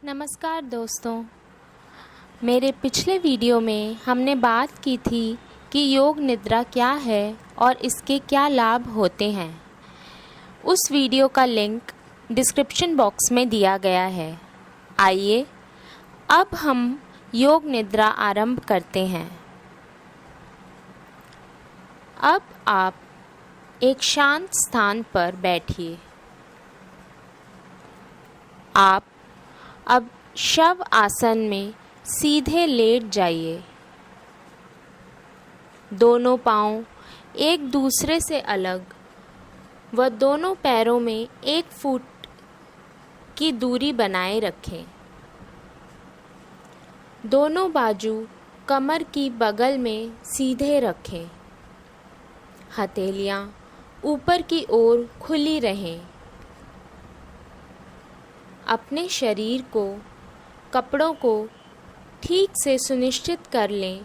नमस्कार दोस्तों। मेरे पिछले वीडियो में हमने बात की थी कि योग निद्रा क्या है और इसके क्या लाभ होते हैं। उस वीडियो का लिंक डिस्क्रिप्शन बॉक्स में दिया गया है। आइए अब हम योग निद्रा आरंभ करते हैं। अब आप एक शांत स्थान पर बैठिए। आप अब शव आसन में सीधे लेट जाइए। दोनों पांव एक दूसरे से अलग व दोनों पैरों में 1 फुट की दूरी बनाए रखें। दोनों बाजू कमर की बगल में सीधे रखें। हथेलियां ऊपर की ओर खुली रहें। अपने शरीर को कपड़ों को ठीक से सुनिश्चित कर लें,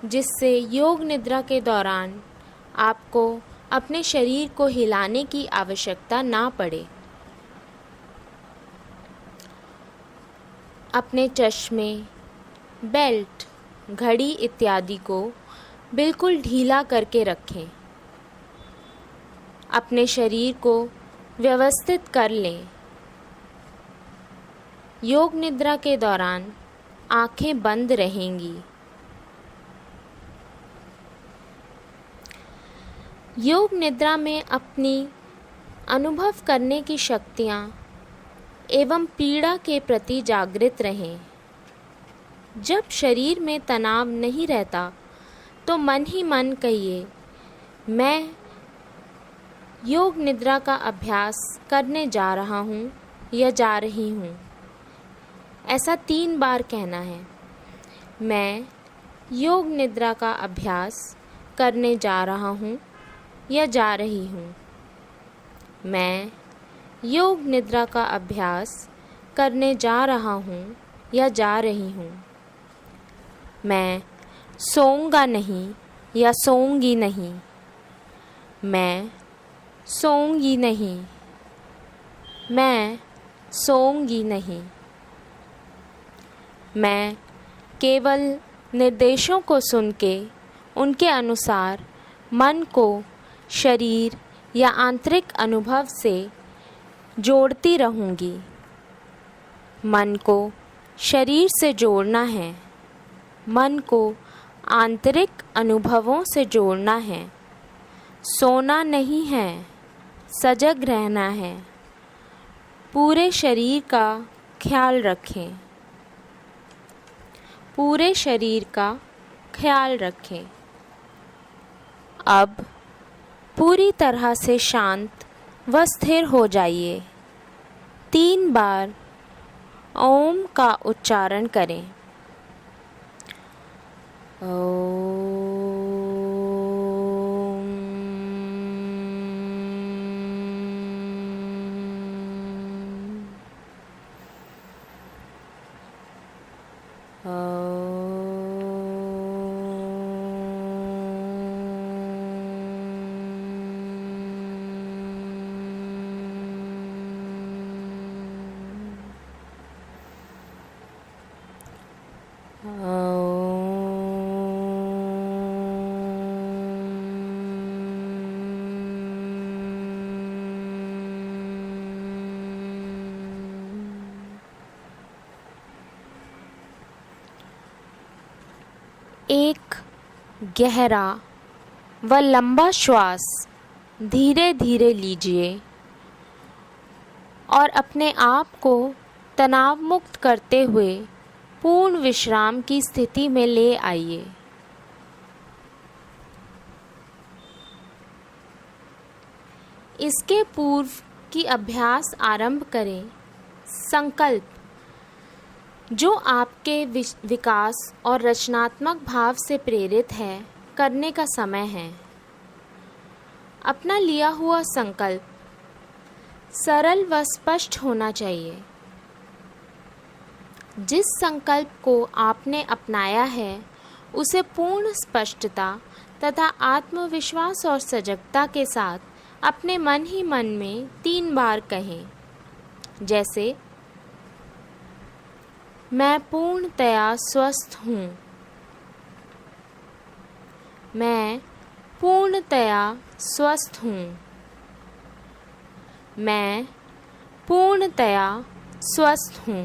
जिससे योग निद्रा के दौरान आपको अपने शरीर को हिलाने की आवश्यकता ना पड़े। अपने चश्मे, बेल्ट, घड़ी इत्यादि को बिल्कुल ढीला करके रखें। अपने शरीर को व्यवस्थित कर लें। योग निद्रा के दौरान आंखें बंद रहेंगी। योग निद्रा में अपनी अनुभव करने की शक्तियाँ एवं पीड़ा के प्रति जागृत रहें। जब शरीर में तनाव नहीं रहता तो मन ही मन कहिए, मैं योग निद्रा का अभ्यास करने जा रहा हूँ या जा रही हूँ। ऐसा 3 बार कहना है। मैं योग निद्रा का अभ्यास करने जा रहा हूँ या जा रही हूँ। मैं योग निद्रा का अभ्यास करने जा रहा हूँ या जा रही हूँ। मैं सोऊंगा नहीं या सोऊंगी नहीं। मैं सोऊंगी नहीं। मैं सोऊंगी नहीं। मैं केवल निर्देशों को सुन के उनके अनुसार मन को शरीर या आंतरिक अनुभव से जोड़ती रहूँगी। मन को शरीर से जोड़ना है। मन को आंतरिक अनुभवों से जोड़ना है। सोना नहीं है, सजग रहना है। पूरे शरीर का ख्याल रखें। पूरे शरीर का ख्याल रखें। अब पूरी तरह से शांत व स्थिर हो जाइए। 3 बार ओम का उच्चारण करें। एक गहरा व लंबा श्वास धीरे धीरे लीजिए और अपने आप को तनाव मुक्त करते हुए पूर्ण विश्राम की स्थिति में ले आइए। इसके पूर्व की अभ्यास आरंभ करें। संकल्प जो आपके विकास और रचनात्मक भाव से प्रेरित है, करने का समय है। अपना लिया हुआ संकल्प सरल व स्पष्ट होना चाहिए। जिस संकल्प को आपने अपनाया है, उसे पूर्ण स्पष्टता तथा आत्मविश्वास और सजगता के साथ अपने मन ही मन में 3 बार कहें। जैसे मैं पूर्णतया स्वस्थ हूँ। मैं पूर्णतया स्वस्थ हूँ। मैं पूर्णतया स्वस्थ हूँ।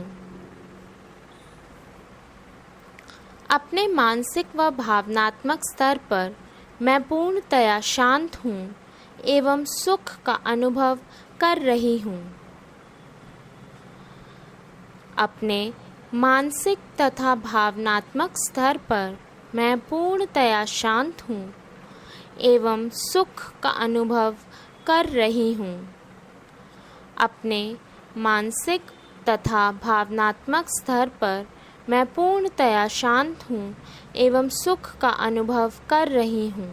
अपने मानसिक व भावनात्मक स्तर पर मैं पूर्णतया शांत हूँ एवं सुख का अनुभव कर रही हूँ। अपने मानसिक तथा भावनात्मक स्तर पर मैं पूर्णतया शांत हूँ एवं सुख का अनुभव कर रही हूँ। अपने मानसिक तथा भावनात्मक स्तर पर मैं पूर्णतया शांत हूँ एवं सुख का अनुभव कर रही हूँ।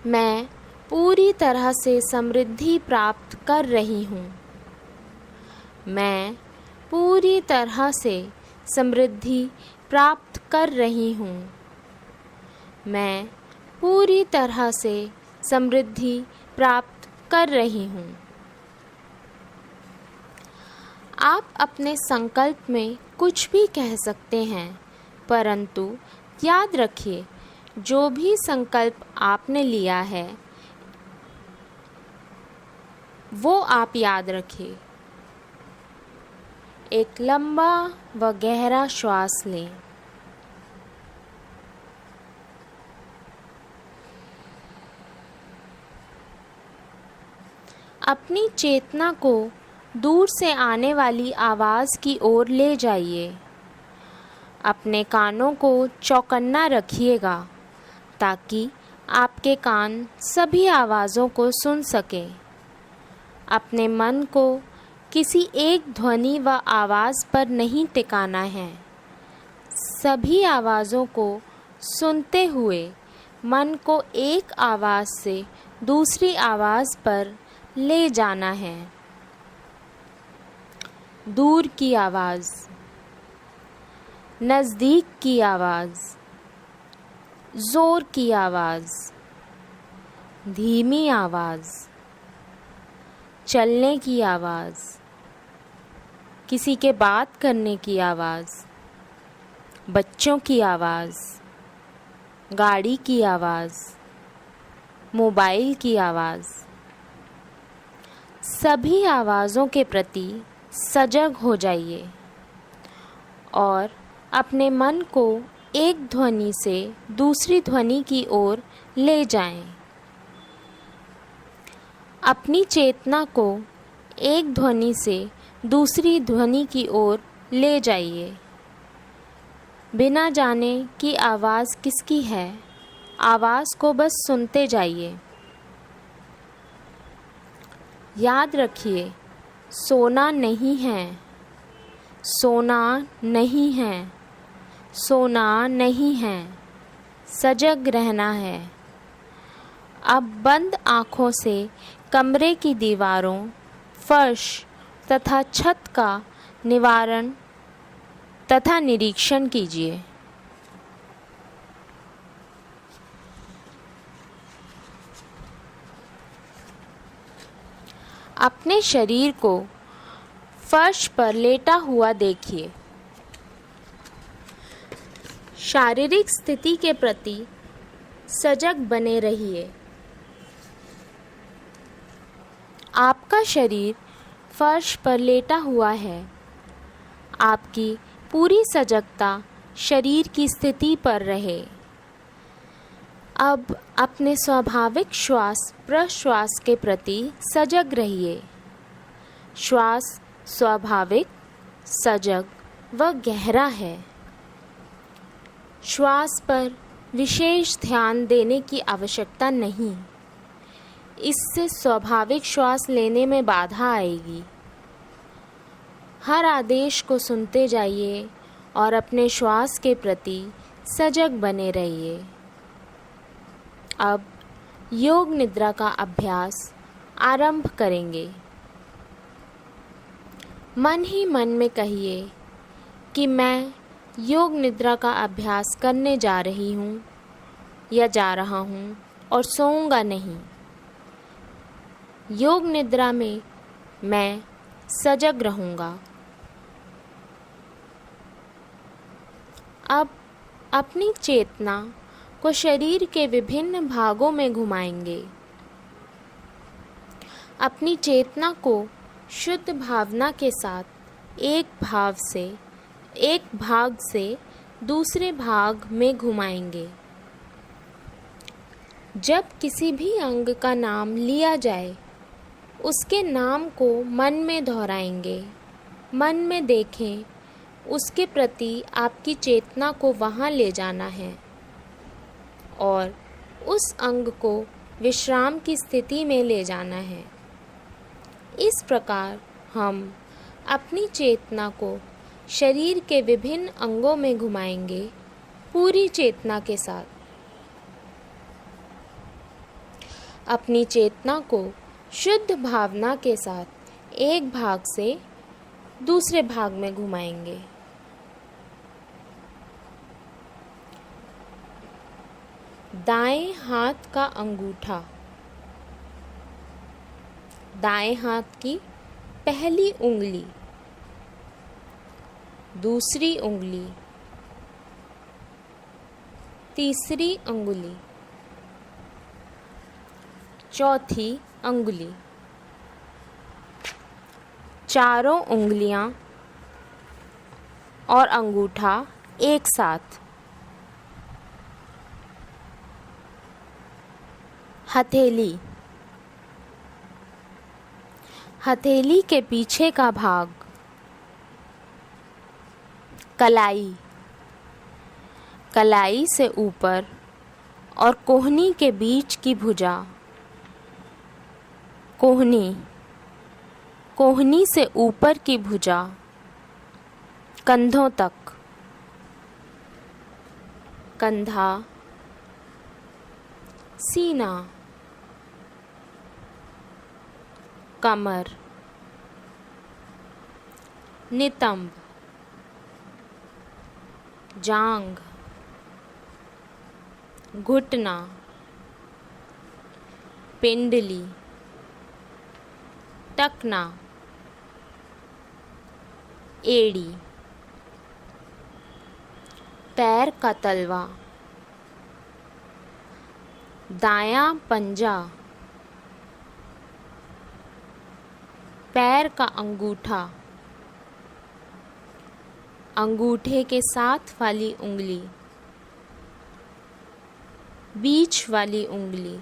मैं पूरी तरह से समृद्धि प्राप्त कर रही हूँ। मैं पूरी तरह से समृद्धि प्राप्त कर रही हूँ। मैं पूरी तरह से समृद्धि प्राप्त कर रही हूँ। आप अपने संकल्प में कुछ भी कह सकते हैं, परंतु याद रखिए, जो भी संकल्प आपने लिया है वो आप याद रखिए। एक लंबा व गहरा श्वास लें। अपनी चेतना को दूर से आने वाली आवाज़ की ओर ले जाइए। अपने कानों को चौकन्ना रखिएगा ताकि आपके कान सभी आवाज़ों को सुन सकें। अपने मन को किसी एक ध्वनि व आवाज़ पर नहीं टिकाना है। सभी आवाज़ों को सुनते हुए मन को एक आवाज़ से दूसरी आवाज़ पर ले जाना है। दूर की आवाज़, नज़दीक की आवाज़, ज़ोर की आवाज़, धीमी आवाज़, चलने की आवाज़, किसी के बात करने की आवाज़, बच्चों की आवाज़, गाड़ी की आवाज़, मोबाइल की आवाज़, सभी आवाज़ों के प्रति सजग हो जाइए और अपने मन को एक ध्वनि से दूसरी ध्वनि की ओर ले जाएं। अपनी चेतना को एक ध्वनि से दूसरी ध्वनि की ओर ले जाइए। बिना जाने कि आवाज़ किसकी है, आवाज़ को बस सुनते जाइए। याद रखिए, सोना नहीं है, सोना नहीं है, सोना नहीं है, सजग रहना है। अब बंद आँखों से कमरे की दीवारों, फर्श तथा छत का निवारण तथा निरीक्षण कीजिए। अपने शरीर को फर्श पर लेटा हुआ देखिए। शारीरिक स्थिति के प्रति सजग बने रहिए। आपका शरीर फर्श पर लेटा हुआ है। आपकी पूरी सजगता शरीर की स्थिति पर रहे। अब अपने स्वाभाविक श्वास प्रश्वास के प्रति सजग रहिए। श्वास स्वाभाविक, सजग व गहरा है। श्वास पर विशेष ध्यान देने की आवश्यकता नहीं। इससे स्वाभाविक श्वास लेने में बाधा आएगी। हर आदेश को सुनते जाइए और अपने श्वास के प्रति सजग बने रहिए। अब योग निद्रा का अभ्यास आरंभ करेंगे। मन ही मन में कहिए कि मैं योग निद्रा का अभ्यास करने जा रही हूँ या जा रहा हूँ और सोऊंगा नहीं। योग निद्रा में मैं सजग रहूँगा। अब अपनी चेतना को शरीर के विभिन्न भागों में घुमाएंगे। अपनी चेतना को शुद्ध भावना के साथ एक भाग से दूसरे भाग में घुमाएंगे। जब किसी भी अंग का नाम लिया जाए, उसके नाम को मन में दोहराएंगे। मन में देखें, उसके प्रति आपकी चेतना को वहाँ ले जाना है और उस अंग को विश्राम की स्थिति में ले जाना है। इस प्रकार हम अपनी चेतना को शरीर के विभिन्न अंगों में घुमाएंगे, पूरी चेतना के साथ। अपनी चेतना को शुद्ध भावना के साथ एक भाग से दूसरे भाग में घुमाएंगे। दाएं हाथ का अंगूठा, दाएं हाथ की पहली उंगली, दूसरी उंगली, तीसरी उंगली, चौथी उंगली, चारों उंगलियां और अंगूठा एक साथ। हथेली, हथेली के पीछे का भाग, कलाई, कलाई से ऊपर और कोहनी के बीच की भुजा, कोहनी, कोहनी से ऊपर की भुजा, कंधों तक, कंधा, सीना, कमर, नितंब, जांघ, घुटना, पिंडली, टखना, एड़ी, पैर का तलवा, दायां पंजा, पैर का अंगूठा, अंगूठे के साथ वाली उंगली, बीच वाली उंगली,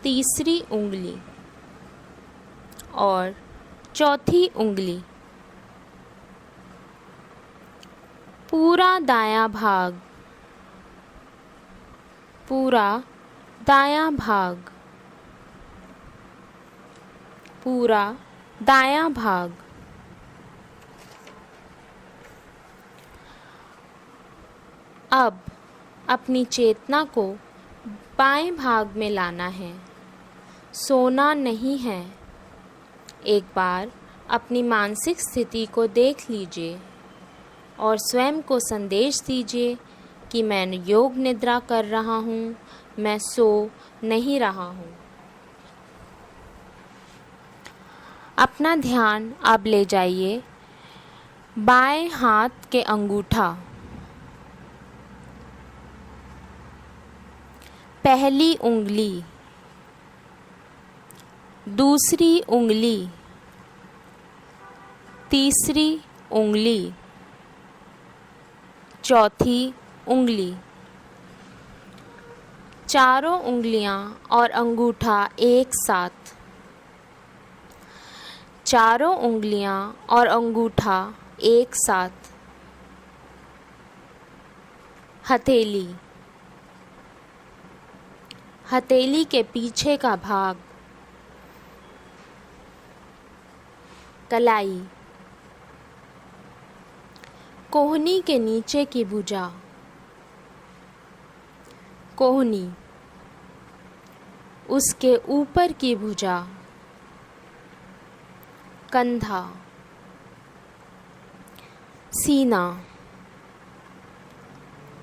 तीसरी उंगली और चौथी उंगली। पूरा दायां भाग, पूरा दायां भाग, पूरा दायां भाग। अब अपनी चेतना को बाएं भाग में लाना है, सोना नहीं है। एक बार अपनी मानसिक स्थिति को देख लीजिए और स्वयं को संदेश दीजिए कि मैं योग निद्रा कर रहा हूँ, मैं सो नहीं रहा हूँ। अपना ध्यान अब ले जाइए बाएं हाथ के अंगूठा, पहली उंगली, दूसरी उंगली, तीसरी उंगली, चौथी उंगली, चारों उंगलियां और अंगूठा एक साथ, चारों उंगलियां और अंगूठा एक साथ। हथेली, हथेली के पीछे का भाग, कलाई, कोहनी के नीचे की भुजा, कोहनी, उसके ऊपर की भुजा, कंधा, सीना,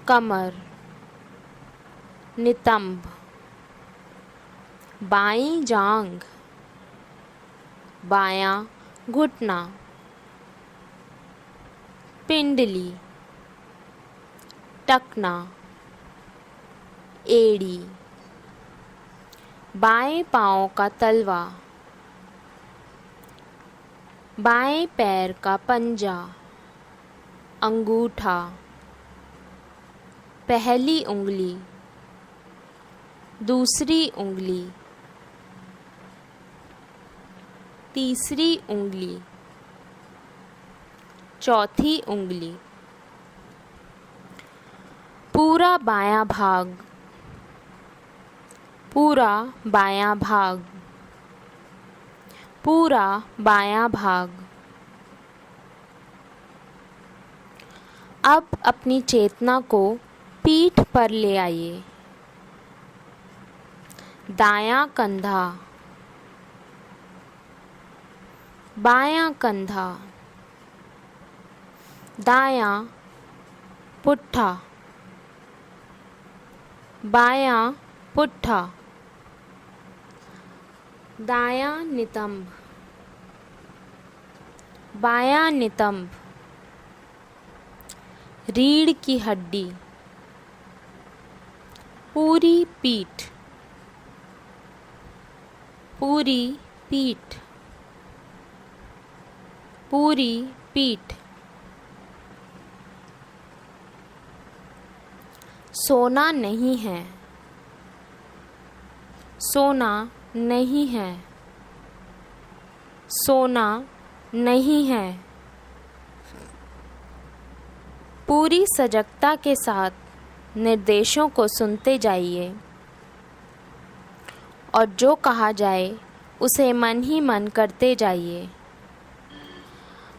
कमर, नितंब, बाईं जांघ, बायां घुटना, पिंडली, टकना, एड़ी, बाएं पाँव का तलवा, बाएं पैर का पंजा, अंगूठा, पहली उंगली, दूसरी उंगली, तीसरी उंगली, चौथी उंगली, पूरा बायां भाग, पूरा बायां भाग, पूरा बायां भाग। अब अपनी चेतना को पीठ पर ले आइए। दायां कंधा, बायां कंधा, दायां पुट्ठा, बायां पुट्ठा, दायां नितंब, बायां नितंब, रीढ़ की हड्डी, पूरी पीठ, पूरी पीठ, पूरी पीठ। सोना नहीं है, सोना नहीं है, सोना नहीं है। पूरी सजगता के साथ निर्देशों को सुनते जाइए और जो कहा जाए उसे मन ही मन करते जाइए।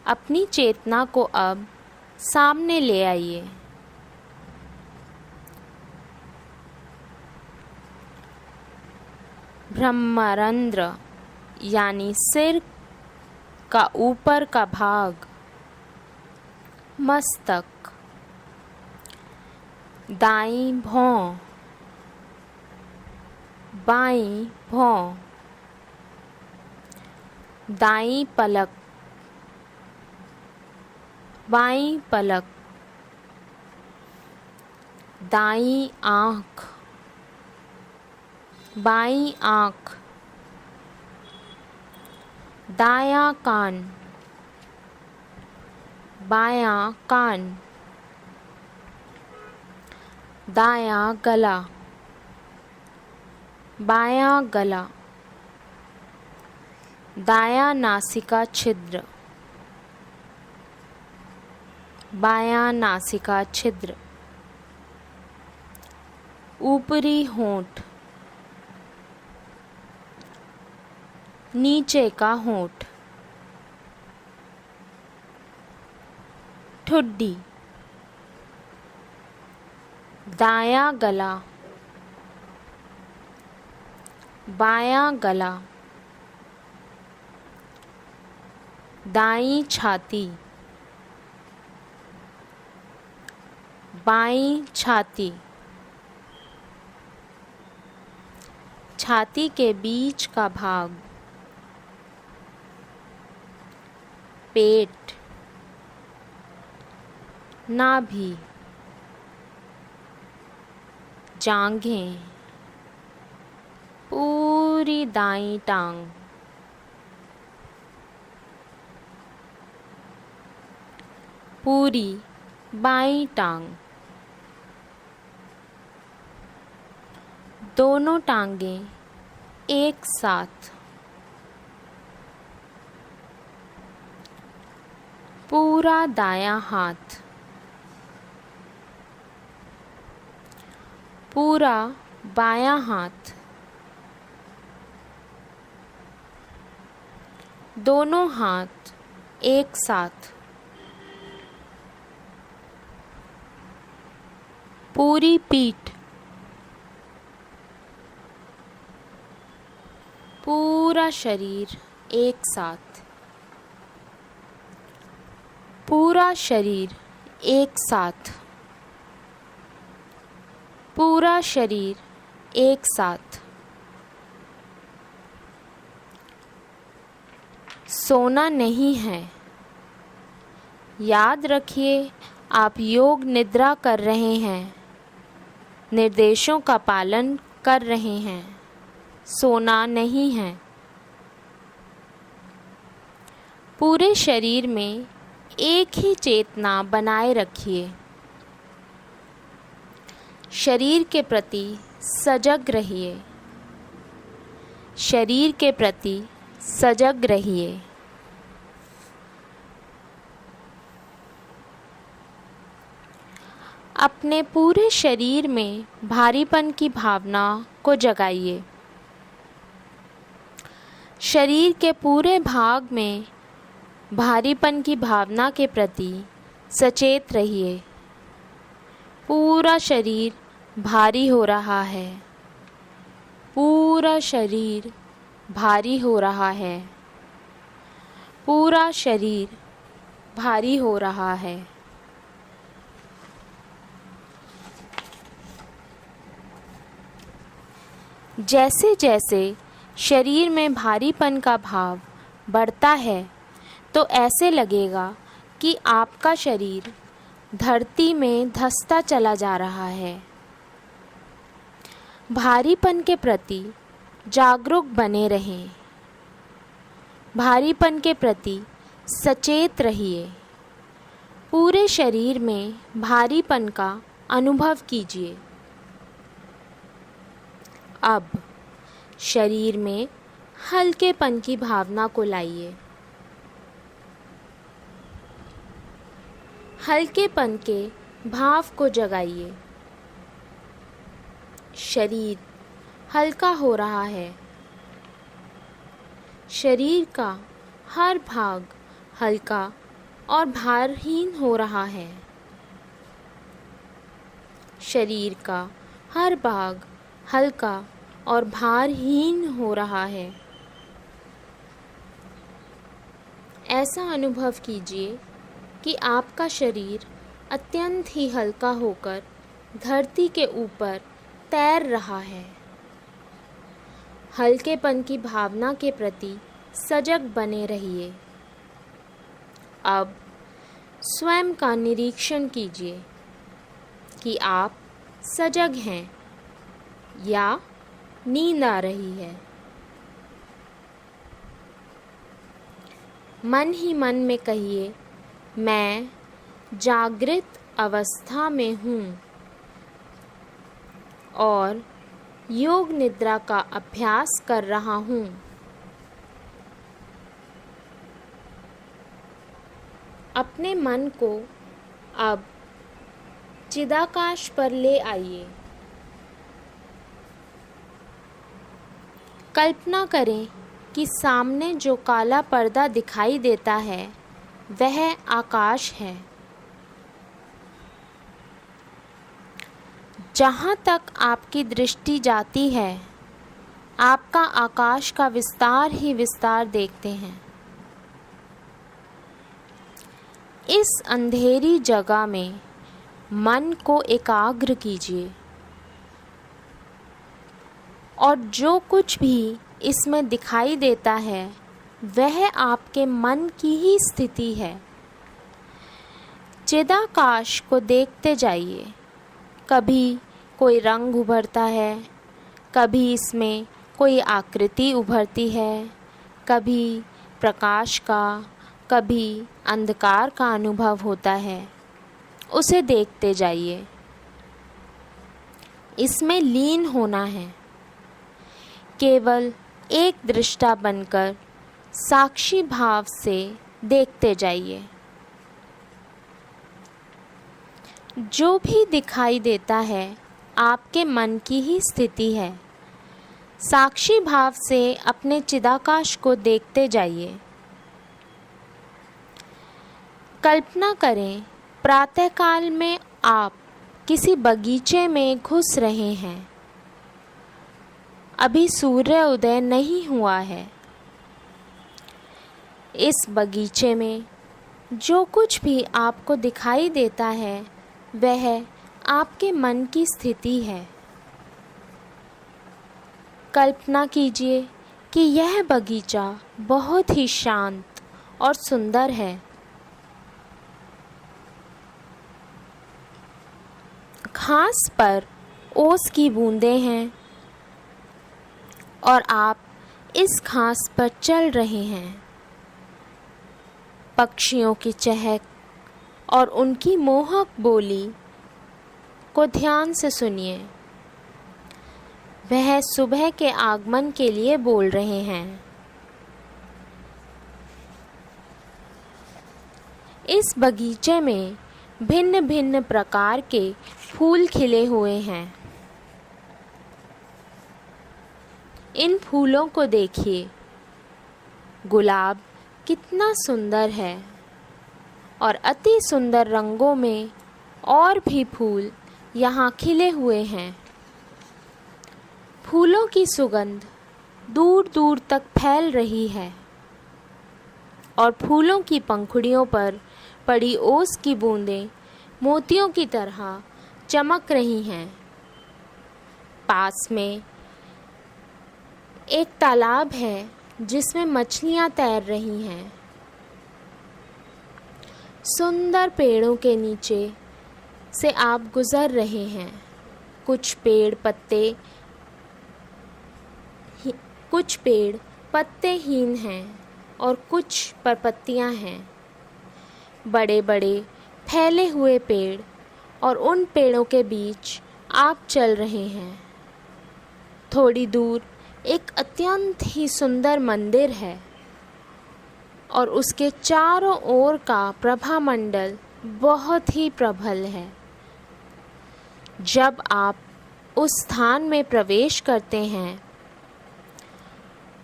अपनी चेतना को अब सामने ले आइए। ब्रह्मरंध्र यानी सिर का ऊपर का भाग, मस्तक, दाईं भौं, बाईं भौं, दाईं पलक, बाईं पलक, दाईं आँख, बाईं आँख, दायां कान, बायां कान, दायां गला, बायां गला, दायां नासिका छिद्र, बायां नासिका छिद्र, ऊपरी होंठ, नीचे का होंठ, ठुड्डी, दायां गला, बायां गला, दाईं छाती, बाईं छाती, छाती के बीच का भाग, पेट, नाभि, जांघें, पूरी दाईं टांग, पूरी बाईं टांग, दोनों टांगें एक साथ, पूरा दायां हाथ, पूरा बायां हाथ, दोनों हाथ एक साथ, पूरी पीठ, पूरा शरीर एक साथ, पूरा शरीर एक साथ, पूरा शरीर एक साथ। सोना नहीं है, याद रखिए, आप योग निद्रा कर रहे हैं, निर्देशों का पालन कर रहे हैं, सोना नहीं है। पूरे शरीर में एक ही चेतना बनाए रखिए। शरीर के प्रति सजग रहिए। शरीर के प्रति सजग रहिए। अपने पूरे शरीर में भारीपन की भावना को जगाइए। शरीर के पूरे भाग में भारीपन की भावना के प्रति सचेत रहिए। पूरा शरीर भारी हो रहा है। पूरा शरीर भारी हो रहा है। पूरा शरीर भारी हो रहा है। जैसे जैसे शरीर में भारीपन का भाव बढ़ता है तो ऐसे लगेगा कि आपका शरीर धरती में धंसता चला जा रहा है। भारीपन के प्रति जागरूक बने रहें। भारीपन के प्रति सचेत रहिए। पूरे शरीर में भारीपन का अनुभव कीजिए। अब शरीर में हल्केपन की भावना को लाइए। हल्केपन के भाव को जगाइए। शरीर हल्का हो रहा है। शरीर का हर भाग हल्का और भारहीन हो रहा है। शरीर का हर भाग हल्का और भारहीन हो रहा है। ऐसा अनुभव कीजिए कि आपका शरीर अत्यंत ही हल्का होकर धरती के ऊपर तैर रहा है। हल्केपन की भावना के प्रति सजग बने रहिए। अब स्वयं का निरीक्षण कीजिए कि आप सजग हैं या नींद आ रही है। मन ही मन में कहिए, मैं जागृत अवस्था में हूँ और योग निद्रा का अभ्यास कर रहा हूँ। अपने मन को अब चिदाकाश पर ले आइए। कल्पना करें कि सामने जो काला पर्दा दिखाई देता है वह आकाश है। जहाँ तक आपकी दृष्टि जाती है आपका आकाश का विस्तार ही विस्तार देखते हैं। इस अंधेरी जगह में मन को एकाग्र कीजिए और जो कुछ भी इसमें दिखाई देता है वह आपके मन की ही स्थिति है। चिदाकाश को देखते जाइए। कभी कोई रंग उभरता है, कभी इसमें कोई आकृति उभरती है, कभी प्रकाश का, कभी अंधकार का अनुभव होता है। उसे देखते जाइए। इसमें लीन होना है। केवल एक दृष्टा बनकर साक्षी भाव से देखते जाइए। जो भी दिखाई देता है आपके मन की ही स्थिति है। साक्षी भाव से अपने चिदाकाश को देखते जाइए। कल्पना करें, प्रातःकाल में आप किसी बगीचे में घुस रहे हैं। अभी सूर्य उदय नहीं हुआ है। इस बगीचे में जो कुछ भी आपको दिखाई देता है वह आपके मन की स्थिति है। कल्पना कीजिए कि यह बगीचा बहुत ही शांत और सुंदर है। घास पर ओस की बूंदें हैं और आप इस घास पर चल रहे हैं। पक्षियों की चहक और उनकी मोहक बोली को ध्यान से सुनिए। वह सुबह के आगमन के लिए बोल रहे हैं। इस बगीचे में भिन्न भिन्न प्रकार के फूल खिले हुए हैं। इन फूलों को देखिए। गुलाब कितना सुंदर है और अति सुंदर रंगों में और भी फूल यहाँ खिले हुए हैं। फूलों की सुगंध दूर दूर तक फैल रही है और फूलों की पंखुड़ियों पर पड़ी ओस की बूंदें मोतियों की तरह चमक रही हैं। पास में एक तालाब है जिसमें मछलियाँ तैर रही हैं। सुंदर पेड़ों के नीचे से आप गुजर रहे हैं। कुछ पेड़ पत्तेहीन हैं और कुछ पर पत्तियाँ हैं। बड़े बड़े फैले हुए पेड़ और उन पेड़ों के बीच आप चल रहे हैं। थोड़ी दूर एक अत्यंत ही सुंदर मंदिर है और उसके चारों ओर का प्रभामंडल बहुत ही प्रबल है। जब आप उस स्थान में प्रवेश करते हैं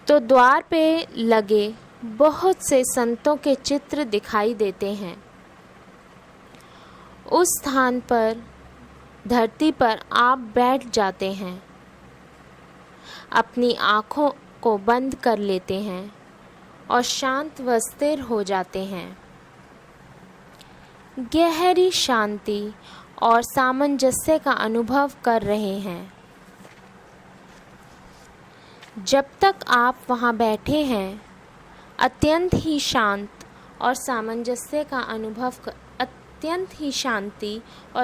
तो द्वार पे लगे बहुत से संतों के चित्र दिखाई देते हैं। उस स्थान पर धरती पर आप बैठ जाते हैं, अपनी आँखों को बंद कर लेते हैं और शांत व स्थिर हो जाते हैं। गहरी शांति और सामंजस्य का अनुभव कर रहे हैं। जब तक आप वहाँ बैठे हैं, अत्यंत ही शांति और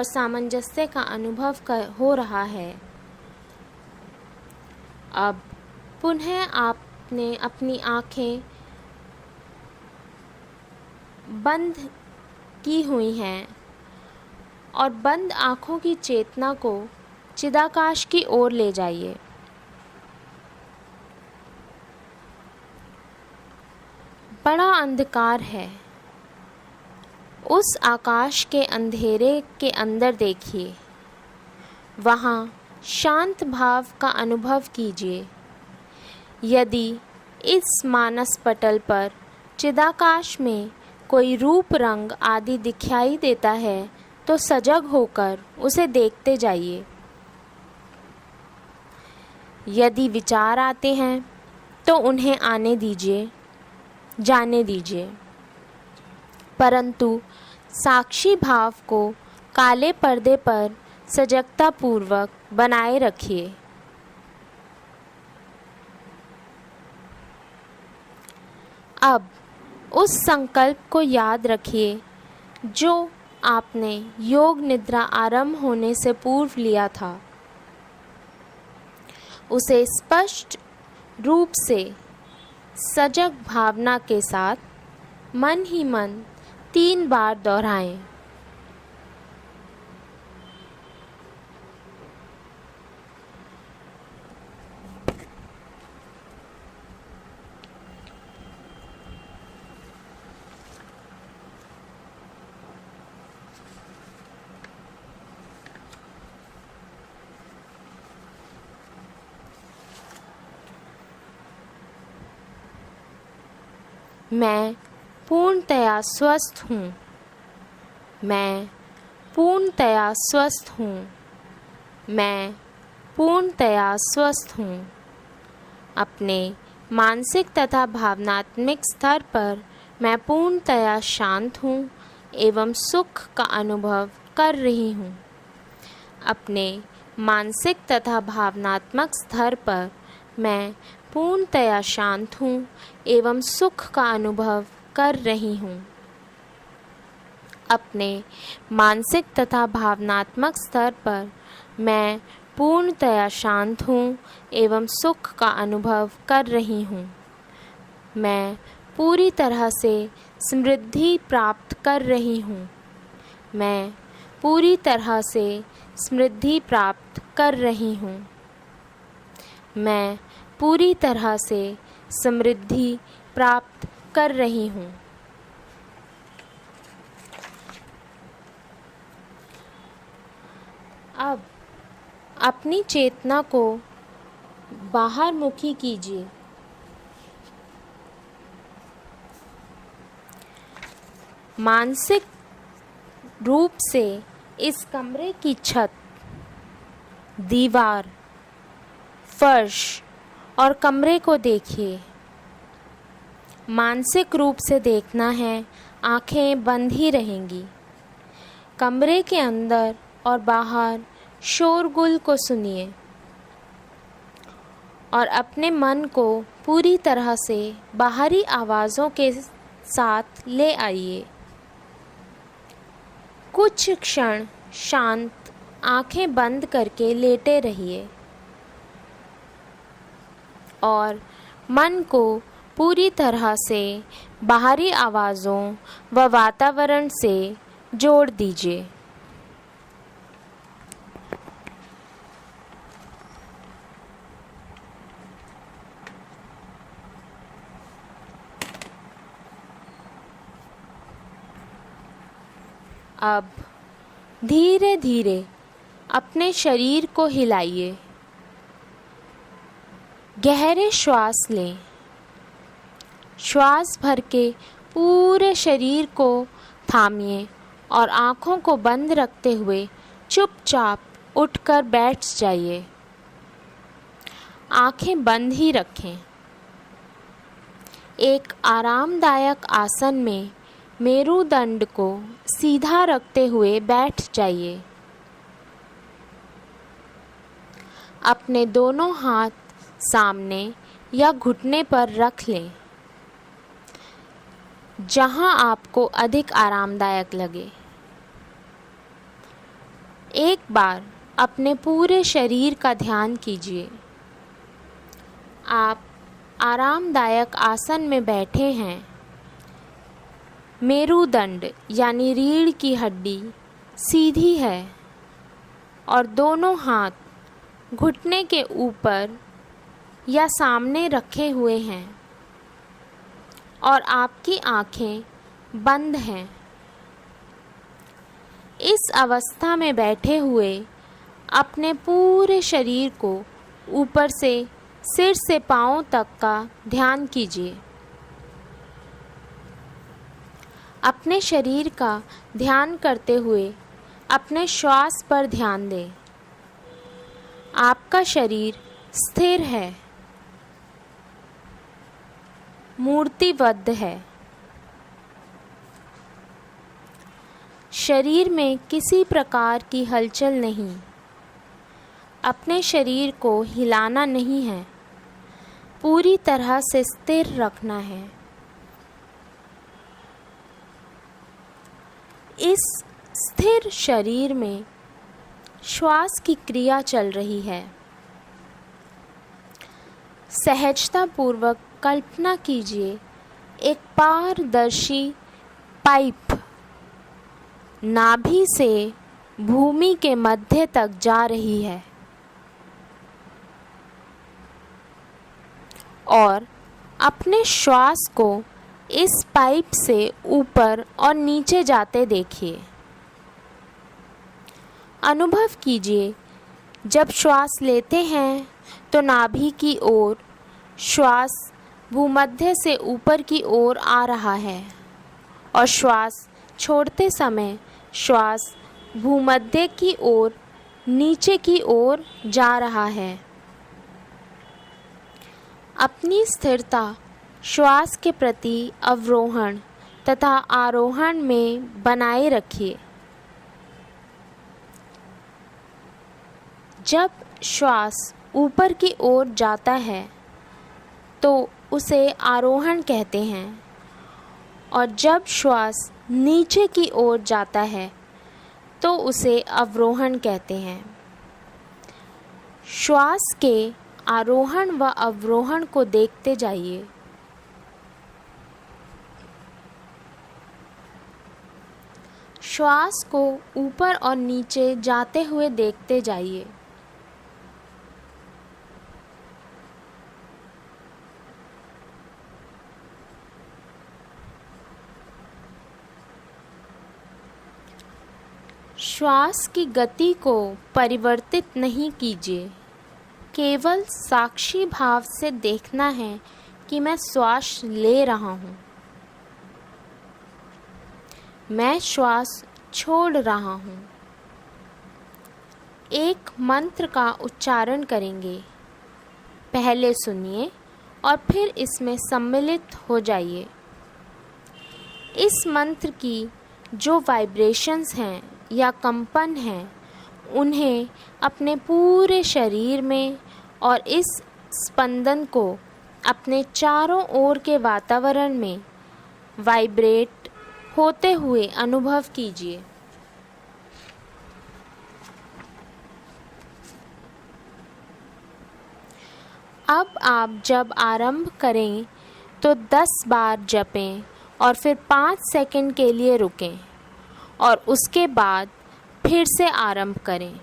सामंजस्य का अनुभव हो रहा है। अब पुनः आपने अपनी आँखें बंद की हुई हैं और बंद आँखों की चेतना को चिदाकाश की ओर ले जाइए। बड़ा अंधकार है। उस आकाश के अंधेरे के अंदर देखिए। वहाँ शांत भाव का अनुभव कीजिए। यदि इस मानस पटल पर चिदाकाश में कोई रूप रंग आदि दिखाई देता है तो सजग होकर उसे देखते जाइए। यदि विचार आते हैं तो उन्हें आने दीजिए, जाने दीजिए, परंतु साक्षी भाव को काले पर्दे पर सजगता पूर्वक बनाए रखिए। अब उस संकल्प को याद रखिए जो आपने योग निद्रा आरंभ होने से पूर्व लिया था। उसे स्पष्ट रूप से सजग भावना के साथ मन ही मन 3 बार दोहराएं। मैं पूर्णतया स्वस्थ हूँ। मैं पूर्णतया स्वस्थ हूँ। मैं पूर्णतया स्वस्थ हूँ। अपने मानसिक तथा भावनात्मक स्तर पर मैं पूर्णतया शांत हूँ एवं सुख का अनुभव कर रही हूँ। अपने मानसिक तथा भावनात्मक स्तर पर मैं पूर्णतया शांत हूँ एवं सुख का अनुभव कर रही हूँ। अपने मानसिक तथा भावनात्मक स्तर पर मैं पूर्णतया शांत हूँ एवं सुख का अनुभव कर रही हूँ। मैं पूरी तरह से समृद्धि प्राप्त कर रही हूँ। मैं पूरी तरह से समृद्धि प्राप्त कर रही हूँ। मैं पूरी तरह से समृद्धि प्राप्त कर रही हूँ। अब अपनी चेतना को बाहर मुखी कीजिए। मानसिक रूप से इस कमरे की छत, दीवार, फर्श और कमरे को देखिए। मानसिक रूप से देखना है, आंखें बंद ही रहेंगी। कमरे के अंदर और बाहर शोरगुल को सुनिए और अपने मन को पूरी तरह से बाहरी आवाज़ों के साथ ले आइए। कुछ क्षण शांत आंखें बंद करके लेटे रहिए और मन को पूरी तरह से बाहरी आवाज़ों व वातावरण से जोड़ दीजिए। अब धीरे धीरे अपने शरीर को हिलाइए। गहरे श्वास लें। श्वास भर के पूरे शरीर को थामिए और आँखों को बंद रखते हुए चुपचाप उठकर बैठ जाइए। आँखें बंद ही रखें। एक आरामदायक आसन में मेरुदंड को सीधा रखते हुए बैठ जाइए। अपने दोनों हाथ सामने या घुटने पर रख लें, जहां आपको अधिक आरामदायक लगे। एक बार अपने पूरे शरीर का ध्यान कीजिए। आप आरामदायक आसन में बैठे हैं। मेरुदंड यानी रीढ़ की हड्डी सीधी है और दोनों हाथ घुटने के ऊपर या सामने रखे हुए हैं और आपकी आँखें बंद हैं। इस अवस्था में बैठे हुए अपने पूरे शरीर को ऊपर से सिर से पांवों तक का ध्यान कीजिए। अपने शरीर का ध्यान करते हुए अपने श्वास पर ध्यान दें। आपका शरीर स्थिर है, मूर्तिबद्ध है। शरीर में किसी प्रकार की हलचल नहीं। अपने शरीर को हिलाना नहीं है, पूरी तरह से स्थिर रखना है। इस स्थिर शरीर में श्वास की क्रिया चल रही है। सहजतापूर्वक कल्पना कीजिए, एक पारदर्शी पाइप नाभि से भूमि के मध्य तक जा रही है और अपने श्वास को इस पाइप से ऊपर और नीचे जाते देखिए। अनुभव कीजिए, जब श्वास लेते हैं तो नाभि की ओर श्वास भूमध्य से ऊपर की ओर आ रहा है और श्वास छोड़ते समय श्वास भूमध्य की ओर नीचे की ओर जा रहा है। अपनी स्थिरता श्वास के प्रति अवरोहण तथा आरोहण में बनाए रखिए। जब श्वास ऊपर की ओर जाता है तो उसे आरोहण कहते हैं और जब श्वास नीचे की ओर जाता है तो उसे अवरोहण कहते हैं। श्वास के आरोहण व अवरोहण को देखते जाइए। श्वास को ऊपर और नीचे जाते हुए देखते जाइए। श्वास की गति को परिवर्तित नहीं कीजिए, केवल साक्षी भाव से देखना है कि मैं श्वास ले रहा हूँ, मैं श्वास छोड़ रहा हूँ। एक मंत्र का उच्चारण करेंगे, पहले सुनिए और फिर इसमें सम्मिलित हो जाइए। इस मंत्र की जो वाइब्रेशंस हैं या कंपन हैं, उन्हें अपने पूरे शरीर में और इस स्पंदन को अपने चारों ओर के वातावरण में वाइब्रेट होते हुए अनुभव कीजिए। अब आप जब आरंभ करें तो 10 बार जपें और फिर 5 सेकंड के लिए रुकें और उसके बाद फिर से आरंभ करें।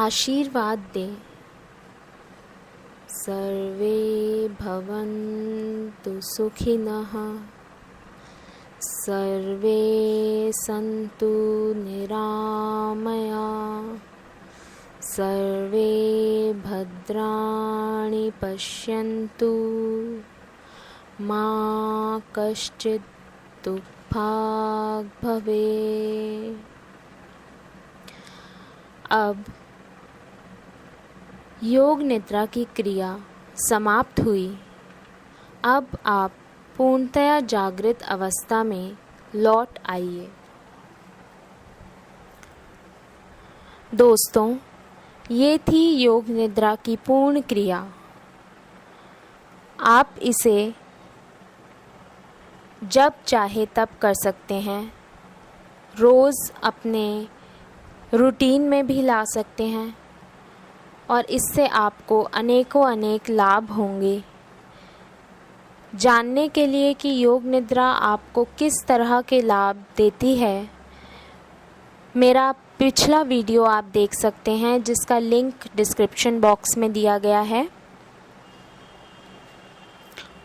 आशीर्वाद दें। सर्वे भवन्तु सुखिनः, सर्वे सन्तु निरामया, सर्वे भद्राणि पश्यन्तु, मा कश्चित् दुःखभाग् भवेत्। अब योग निद्रा की क्रिया समाप्त हुई। अब आप पूर्णतया जागृत अवस्था में लौट आइए। दोस्तों, ये थी योग निद्रा की पूर्ण क्रिया। आप इसे जब चाहे तब कर सकते हैं। रोज़ अपने रूटीन में भी ला सकते हैं और इससे आपको अनेक लाभ होंगे। जानने के लिए कि योग निद्रा आपको किस तरह के लाभ देती है, मेरा पिछला वीडियो आप देख सकते हैं, जिसका लिंक डिस्क्रिप्शन बॉक्स में दिया गया है।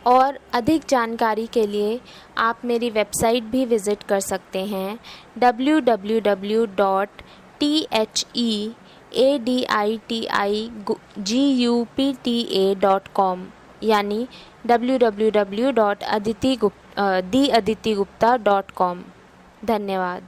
और अधिक जानकारी के लिए आप मेरी वेबसाइट भी विज़िट कर सकते हैं www.theaditigupa.com, यानी www.theaditigupta.com। धन्यवाद।